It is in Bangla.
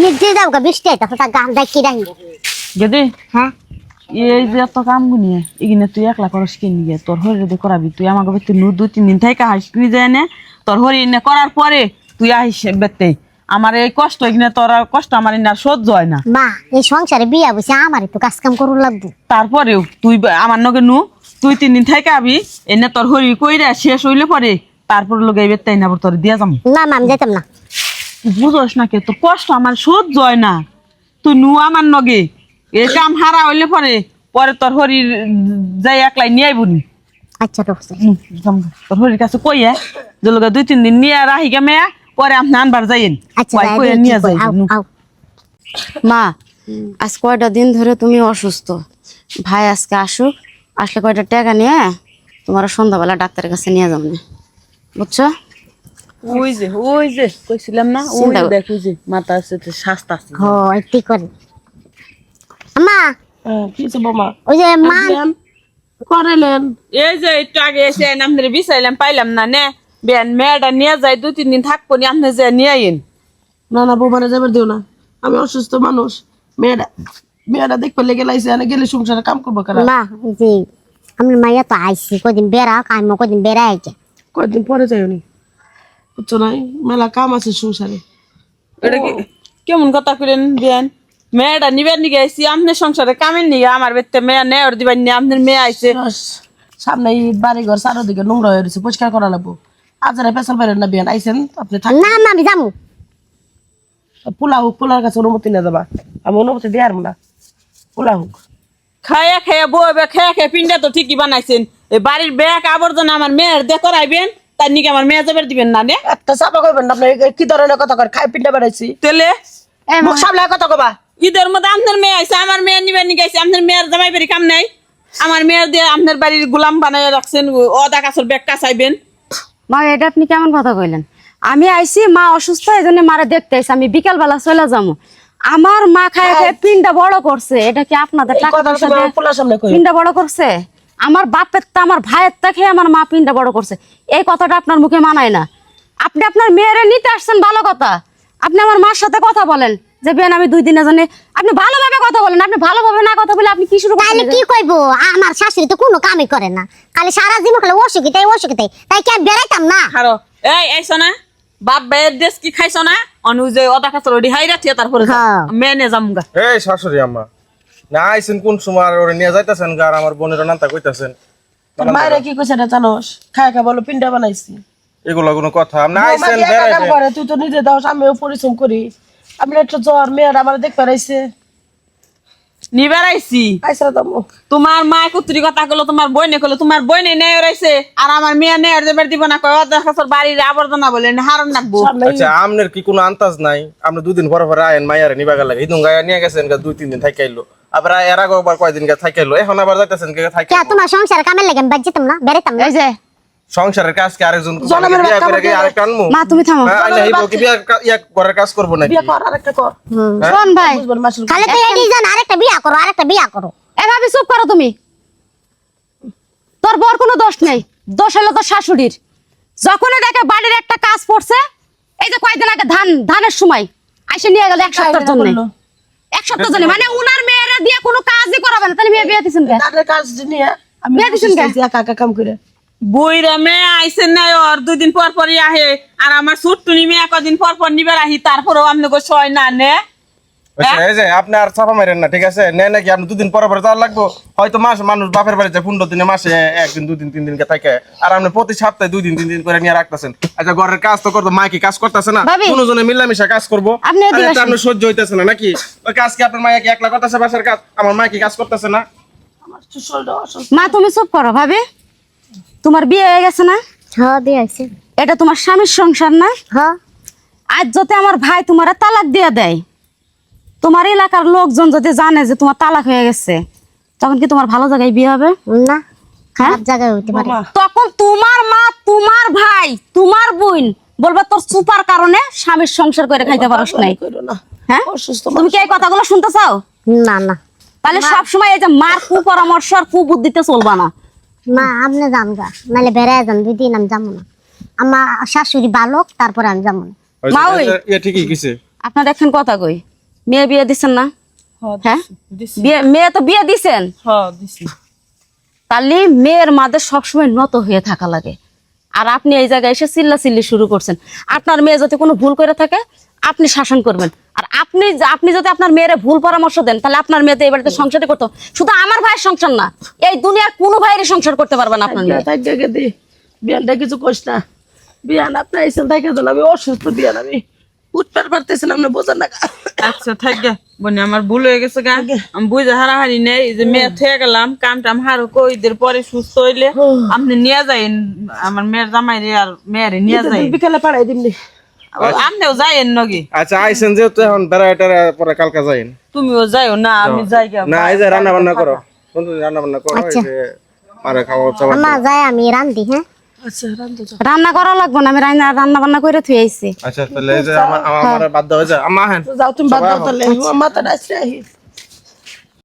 নিজে যাও গা বৃষ্টি আইতা তা গান দাই কি রাই গেদে হ্যাঁ এই যে এত কাম গুনি এগিনে তুই একলা করস কি নিয়ে তোর হরি দে করাবি তুই আমাকে বেতে নু 2-3 দিন থেকে হাসবি যায় না তোর হরি নে করার পরে তুই আইস বেতে আমার এই কষ্ট এগিনে তোর আর কষ্ট আমার না সহ্য হয় না মা এই সংসারে বিয়া বসে আমারই তো কাজ কাম করু লাগবো তারপরেও তুই আমার নগে নু 2-3 দিন থেকে আবি এনে তোর হরি কইরা শেষ হইলে পরে তারপর লগে বেতে না তোর দিয়া যাম না মা আমি যাইতাম না বুঝোস না কে তোর কষ্ট আমার সহ্য হয় না তুই নু আমার নগে এ কাম হারা হইলে পরে পরে তোর হরির যাই একলাই নিয়ে আইবনি আচ্ছা রকছে তোর হরির কাছে কইয়া যে লোক 2-3 দিন নিয়ে রাহি গে মেয়া পরে আপনি আনবার যাইন আচ্ছা কইয়া নিয়ে যাই আও মা আজ কয়টা দিন ধরে তুমি অসুস্থ ভাই আজকে আসুক আসলে কয়টা টাকা নিয়ে তোমার সন্ধ্যাবেলা ডাক্তারের কাছে নিয়ে যাবো না বুঝছো ওই যে কইছিলাম না ওই চিন্তা দেখ ওই যে মাথা আছে শাস্তা আছে হ একটি করে মা কি বৌমা ওই যে মা করেলেন এই যে একটু আগে এসে আপনাদের বিচাইলাম পাইলাম না নে বেন মেয়েটা নিয়ে যাই 2-3 দিন থাকবো নি আপনি যে নিয়ে আইন না না বৌমারে যাবার দিও না আমি অসুস্থ মানুষ মেয়েটা দেখতে লেগে লাইছে এনে গেলে সংসারে কাম করবো কারা মা জি আমার মাইয়া তো আইসি কদিন বেড়া কাইমো কদিন বেড়া আইছে কয়েকদিন পরে যাইনি বুঝছো নাই মেলা কাম আছে সংসারে এটা কি কেমন কথা কইলেন বেন মেয়েটা নিবেন নিয়ে আইছি আপনি সংসারে কামের নিয়ে আমার বেতে মেয়ে নেওয়ার দিবেন নি আপনার মেয়ে আইছে সামনে বাড়ি ঘর চারোদিকে নোংরা হয়ে রয়েছে পরিষ্কার করা লাগবো আজারে পেছাল বেরেন না বিয়ান আইসেন আপনি না মা আমি যাবো পোলার কাছে অনুমতি না যাবা আমি অনুমতি দিয়ে না পোলা হোক খায়া খায়া বইবে খায়া খায়া পিন্ডা তো ঠিকই বানাইছেন এই বাড়ির ব্যাগ আবর্জনা আমার মেয়ের দিয়ে করাইবেন তার নিকে আমার মেয়ে যাবার দিবেন না নে একটা চাপা করবেন না আপনি কি ধরনের কথা কর খাই পিন্ডা বেড়াইছি তেলে মুখ সামলায় কথা কবা ঈদের মধ্যে আপনার মেয়ে আইছে আমার মেয়ে নিবেন নিয়ে গেছে আপনার মেয়ের জামাই বাড়ি কাম নাই আমার মেয়ের দিয়ে আপনার বাড়ির গোলাম বানাইয়া রাখছেন অদা কাছর ব্যাগ কাছাইবেন মা এটা আপনি কেমন কথা কইলেন আমি আইছি মা অসুস্থ এই জন্য মারা দেখতে আইছি আমি বিকাল বেলা চলে যাবো আমার মা খায় খায় পিন্ডা বড় করছে এটা কি আপনাদের টাকা পয়সা দিয়ে পোলার সামনে কই পিন্ডা বড় করছে আমার বাপের তা আমার ভাইয়ের তা খেয়ে আমার মা পিন্ডা বড় করছে এই কথাটা আপনার মুখে মানায় না আপনি আপনার মেয়েরে নিতে আসছেন ভালো কথা আপনি আমার মার সাথে কথা বলেন যে বেন আমি 2 দিনের জন্য আপনি ভালোভাবে কথা বলেন আপনি ভালোভাবে না কথা বলে আপনি কি শুরু তাহলে করলেন কি কইবো আমার শাশুড়ি তো কোনো কামই করে না খালি সারা জীবন খালি অসুখিতাই তাই কি আমি বেড়াইতাম না হারো এই আইছো না বাপ ভাইয়ের দেশ কি খাইছো না অনুজে অদা কাছর ওডি হাইরা থিয়া তারপরে হ্যাঁ। মেনে জামগা এই শাশুড়ি আম্মা না আইছেন কোন সময় আর ওরে নিয়ে যাইতাছেন গা আর আমার বোনের নানতা কইতাছেন মায়েরা কি কইছে না জানোস খায় খা বলো পিন্ডা বানাইছি এগুলা কোনো কথা আপনি আইছেন বৌমা কি একা কাম বেড়াইবেন করে তুই তো নিজে দাও আমিও পরিশ্রম করি আমি একটা জ্বর মেয়েরা আমার দেখতে পারাইছে নিবার আইছি আইসা দামো তোমার মা কুত্রি কথা কইলো তোমার বইনে কইলো তোমার বইনে নেয় রাইছে আর আমার মেয়ে নেয় যাবার দিব না কয় অদা কাছর বাড়ির আবর্জনা বলে হারন রাখবো আচ্ছা আমনের কি কোনো আন্তাজ নাই আপনি 2 দিন পরে পরে আয়েন মাইয়ারে নিবাগা লাগে হিদুন গায়া নিয়ে গেছেন গা 2-3 দিন থাকাইলো আবার এর আগে আবার কয়দিন গা থাকাইলো এখন আবার যাইতাছেন কে কে থাকাইলো তোমার সংসারে কামের লাগে আমি বাজিতাম না বেড়াইতাম না এই যে সংসারের কাজ কি আরেকজন জনমের বিয়া বাচ্চা করে কি আরেকটা আনমু মা তুমি থামো আইনা হিবো কি বিয়া ইয়া ঘরের কাজ করব নাকি বিয়ে কর আরেকটা কর শোন ভাই বুঝবেন মাসুল খালি তো এডি জান আরেকটা বিয়া করো এভাবে চুপ করো তুমি তোর বর কোনো দোষ নেই দোষ হলো তোর শাশুড়ির যখনই দেখে বাড়ির একটা কাজ পড়ছে এই যে কয়েকদিন আগে ধানের সময় আইসে নিয়ে গেল 1 সপ্তাহের জন্য 1 সপ্তাহের জন্য মানে উনার মেয়েরা দিয়ে কোনো কাজই করাবে না তাহলে মেয়ে বিয়ে দিছেন কে তাদের কাজ নিয়ে আমি বিয়ে দিছেন কে? একা একা কাম করে বইরা মেয়ে আইছেন না আর 2 দিন পর পরই আহে আর আমার ছুট্টুনি মেয়ে কদিন পর পর নিবার আহি তারপরেও আপনি কই ছয় না নে আচ্ছা এই যে আপনি আর চাপা মারেন না ঠিক আছে নে নাকি আপনি 2 দিন পরে পরে যাওয়ার লাগবো হয়তো মানুষ বাপের বাড়িতে 15 দিনে মাসে 1 দিন 2 দিন 3 দিন কে থাকে আর আপনি প্রতি সপ্তাহে 2 দিন 3 দিন করে নিয়ে রাখতেছেন আচ্ছা ঘরের কাজ তো করতো মা কি কাজ করতেছে না ভাবি। দুজনে মিলামিশা কাজ করবো আপনি এদিকে আরে তা আসেন। আপনি সহ্য হইতেছে না নাকি ওই কাজ কি আপনার মায়া কি একলা করতেছে বাসার কাজ আমার মা কি কাজ করতেছে না আমার শরীরটা অসুস্থ মা তুমি চুপ করো ভাবি তোমার বিয়ে হয়ে গেছে না হ্যাঁ বিয়ে হইছে এটা তোমার স্বামীর সংসার না হ্যাঁ আজ যদি আমার ভাই তোমার তালাক দিয়ে দেয় তোমার এলাকার লোকজন যদি জানে যে তোমার তালাক হয়ে গেছে তখন কি তোমার ভালো জায়গায় বিয়ে হবে না খারাপ জায়গায় হইতে পারে বাবা তখন তোমার মা তোমার ভাই তোমার বোন বলবে তোর সুপার কারণে স্বামীর সংসার করে খাইতে পারস নাই করো না হ্যাঁ অসুস্থ তুমি কি এই কথাগুলো শুনতে চাও না না তাহলে সব সময় এই যে মার কুপরামর্শ আর কুবুদ্ধিতে চলবা না না আপনি যান গা নাহলে বেড়ায় যান 2 দিন আমি যাবো না আমার শাশুড়ি বালক তারপরে আমি যাবো না ওই যে- মা ওই। ইয়ে ঠিকই কিছে আপনার এখন কথা কই, মেয়ে বিয়ে দিচ্ছেন না? হ্যাঁ দিছি। মেয়ে তো বিয়ে দিছেন, দিছি। তাহলে মেয়ের মাঝে সবসময় নত হয়ে থাকা লাগে। আর আপনি এই জায়গায় এসে চিল্লাচিল্লি শুরু করছেন। আপনার মেয়ে যদি কোনো ভুল করে থাকে আপনি শাসন করবেন, আর আপনি যদি আপনার মেয়েরে ভুল পরামর্শ দেন তাহলে আপনার মেয়ে তো এই বাড়িতে সংসারই করতো। শুধু আমার ভাইয়ের সংসার না, এই দুনিয়ার কোনো ভাইয়েরই সংসার করতে পারবে না আপনার মেয়ে। থাক গে দি বিয়ানটা কিছু কইস না। বিয়ান আপনি আইছেন থাকে তো আমি অসুস্থ, বিয়ান আমি উঠতে পারতেছি না, আপনি বোঝেন না। আচ্ছা থাক গে বনি, আমার ভুল হয়ে গেছে গা। আমি বুঝে হারাহারি নেই, এই যে মেয়ে থেকে গেলাম, কামটা হারো কইদের পরে সুস্থ হইলে আপনি নিয়ে যাইন আমার মেয়ের জামাইরে আর মেয়েরে নিয়ে যাই। বিকালে পাড়াই দিমনি। আপনিও যাইন নগি। আচ্ছা আইছেন যেহেতু এখন বেড়াইটা পরে কালকে যাইন। তুমিও যাইও না, আমি যাই গা। না এই যে রান্না বান্না করো, বন্ধু রান্না বান্না করো, এই যে মারে খাওয়া চাওয়া। আম্মা যাই আমি রান্ধি। হ্যাঁ আচ্ছা রান্ধো যাও। রান্না করা লাগবে না, আমি রান্না বান্না করে থুয়ে আইছি। আচ্ছা তাহলে এই যে আমার বাধ্য হয়ে যায় আম্মা হেন যাও তুমি বাদ দাও তাহলে, মাথাটা আছড়ে আহি।